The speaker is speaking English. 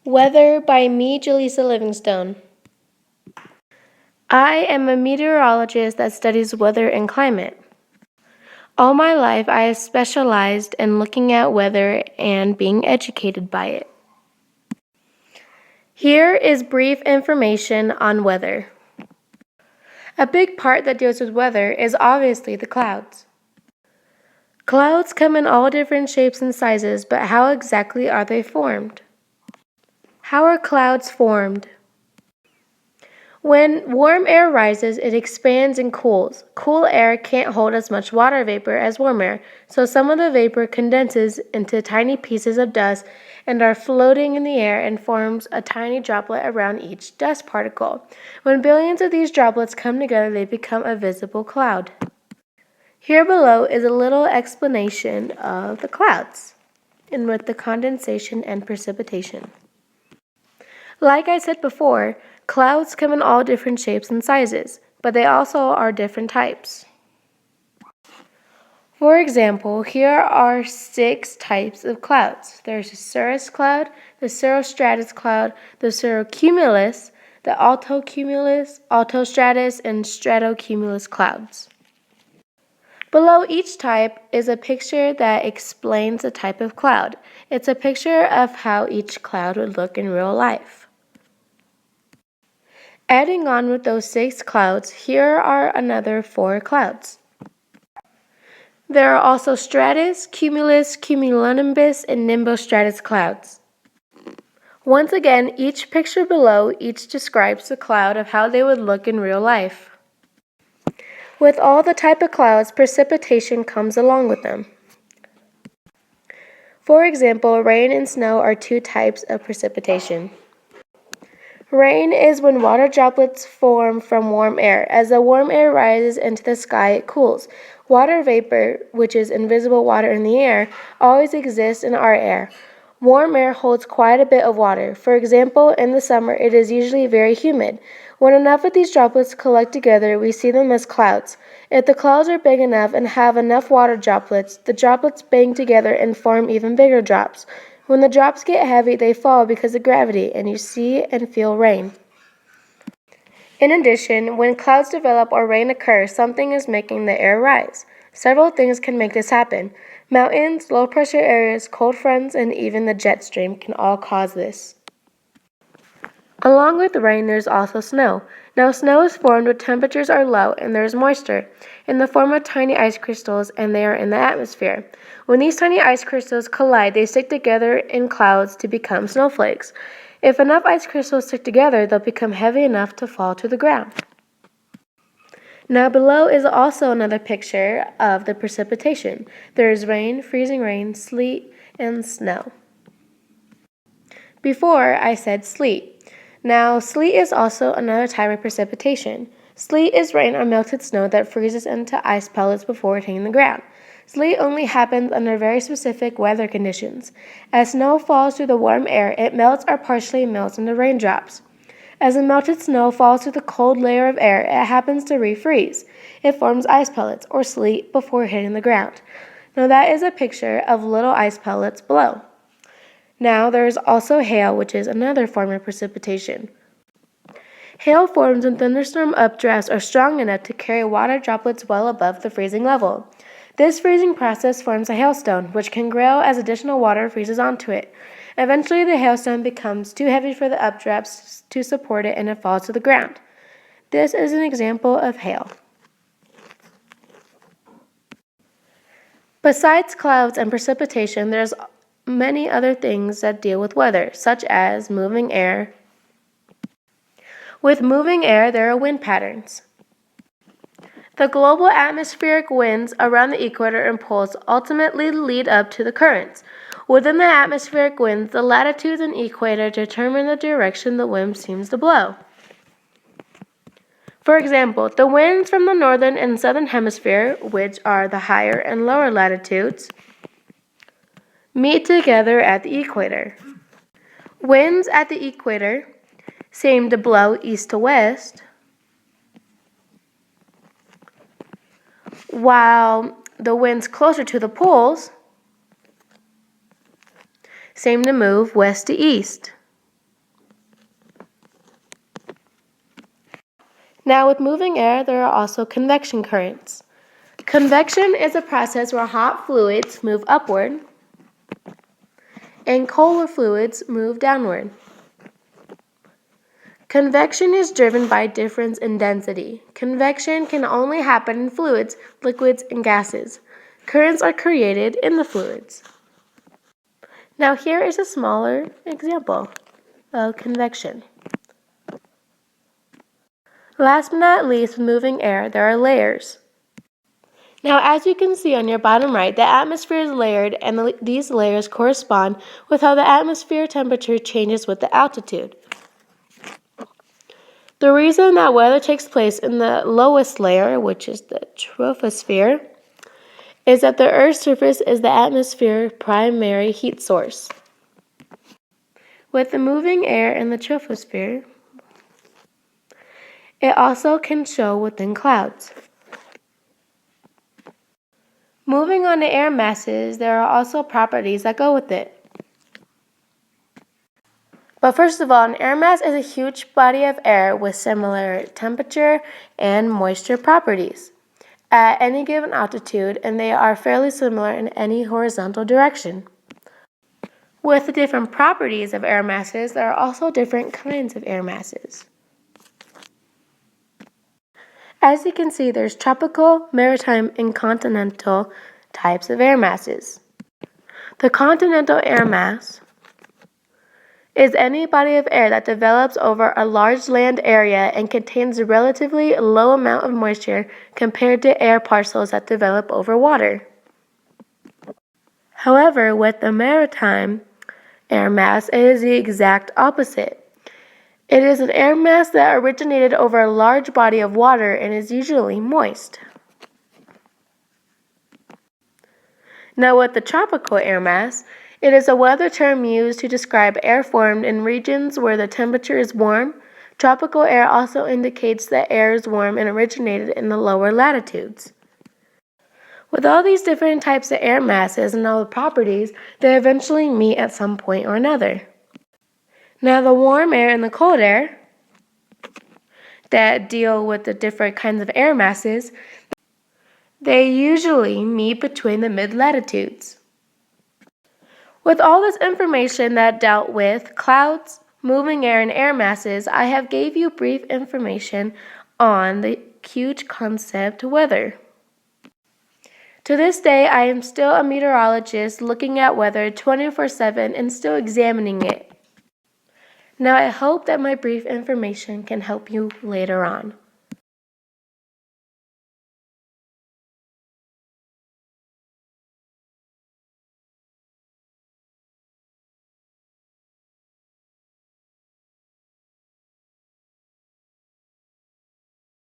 Weather by me, Jaleesa Livingstone. I am a meteorologist that studies weather and climate. All my life, I have specialized in looking at weather and being educated by it. Here is brief information on weather. A big part that deals with weather is obviously the clouds. Clouds come in all different shapes and sizes, but how exactly are they formed? How are clouds formed? When warm air rises, it expands and cools. Cool air can't hold as much water vapor as warm air, so some of the vapor condenses into tiny pieces of dust and are floating in the air and forms a tiny droplet around each dust particle. When billions of these droplets come together, they become a visible cloud. Here below is a little explanation of the clouds, and with the condensation and precipitation. Like I said before, clouds come in all different shapes and sizes, but they also are different types. For example, here are 6 types of clouds. There's the cirrus cloud, the cirrostratus cloud, the cirrocumulus, the altocumulus, altostratus, and stratocumulus clouds. Below each type is a picture that explains the type of cloud. It's a picture of how each cloud would look in real life. Adding on with those 6 clouds, here are another 4 clouds. There are also stratus, cumulus, cumulonimbus, and nimbostratus clouds. Once again, each picture below each describes the cloud of how they would look in real life. With all the type of clouds, precipitation comes along with them. For example, rain and snow are 2 types of precipitation. Rain is when water droplets form from warm air. As the warm air rises into the sky, it cools. Water vapor, which is invisible water in the air, always exists in our air. Warm air holds quite a bit of water. For example, in the summer, it is usually very humid. When enough of these droplets collect together, we see them as clouds. If the clouds are big enough and have enough water droplets, the droplets bang together and form even bigger drops. When the drops get heavy, they fall because of gravity, and you see and feel rain. In addition, when clouds develop or rain occurs, something is making the air rise. Several things can make this happen. Mountains, low-pressure areas, cold fronts, and even the jet stream can all cause this. Along with rain, there's also snow. Now, snow is formed when temperatures are low and there is moisture in the form of tiny ice crystals, and they are in the atmosphere. When these tiny ice crystals collide, they stick together in clouds to become snowflakes. If enough ice crystals stick together, they'll become heavy enough to fall to the ground. Now, below is also another picture of the precipitation. There is rain, freezing rain, sleet, and snow. Before, I said sleet. Now, sleet is also another type of precipitation. Sleet is rain or melted snow that freezes into ice pellets before hitting the ground. Sleet only happens under very specific weather conditions. As snow falls through the warm air, it melts or partially melts into raindrops. As the melted snow falls through the cold layer of air, it happens to refreeze. It forms ice pellets, or sleet, before hitting the ground. Now, that is a picture of little ice pellets below. Now, there is also hail, which is another form of precipitation. Hail forms when thunderstorm updrafts are strong enough to carry water droplets well above the freezing level. This freezing process forms a hailstone, which can grow as additional water freezes onto it. Eventually, the hailstone becomes too heavy for the updrafts to support it, and it falls to the ground. This is an example of hail. Besides clouds and precipitation, there's many other things that deal with weather, such as moving air. With moving air, there are wind patterns. The global atmospheric winds around the equator and poles ultimately lead up to the currents. Within the atmospheric winds, the latitudes and equator determine the direction the wind seems to blow. For example, the winds from the northern and southern hemisphere, which are the higher and lower latitudes, meet together at the equator. Winds at the equator seem to blow east to west, while the winds closer to the poles seem to move west to east. Now, with moving air, there are also convection currents. Convection is a process where hot fluids move upward and colder fluids move downward. Convection is driven by difference in density. Convection can only happen in fluids, liquids, and gases. Currents are created in the fluids. Now here is a smaller example of convection. Last but not least, with moving air, there are layers. Now, as you can see on your bottom right, the atmosphere is layered, and these layers correspond with how the atmosphere temperature changes with the altitude. The reason that weather takes place in the lowest layer, which is the troposphere, is that the Earth's surface is the atmosphere's primary heat source. With the moving air in the troposphere, it also can show within clouds. Moving on to air masses, there are also properties that go with it. But first of all, an air mass is a huge body of air with similar temperature and moisture properties at any given altitude, and they are fairly similar in any horizontal direction. With the different properties of air masses, there are also different kinds of air masses. As you can see, there's tropical, maritime, and continental types of air masses. The continental air mass is any body of air that develops over a large land area and contains a relatively low amount of moisture compared to air parcels that develop over water. However, with the maritime air mass, it is the exact opposite. It is an air mass that originated over a large body of water and is usually moist. Now, with the tropical air mass, it is a weather term used to describe air formed in regions where the temperature is warm. Tropical air also indicates that air is warm and originated in the lower latitudes. With all these different types of air masses and all the properties, they eventually meet at some point or another. Now, the warm air and the cold air that deal with the different kinds of air masses, they usually meet between the mid-latitudes. With all this information that dealt with clouds, moving air, and air masses, I have gave you brief information on the huge concept weather. To this day, I am still a meteorologist looking at weather 24/7 and still examining it. Now, I hope that my brief information can help you later on.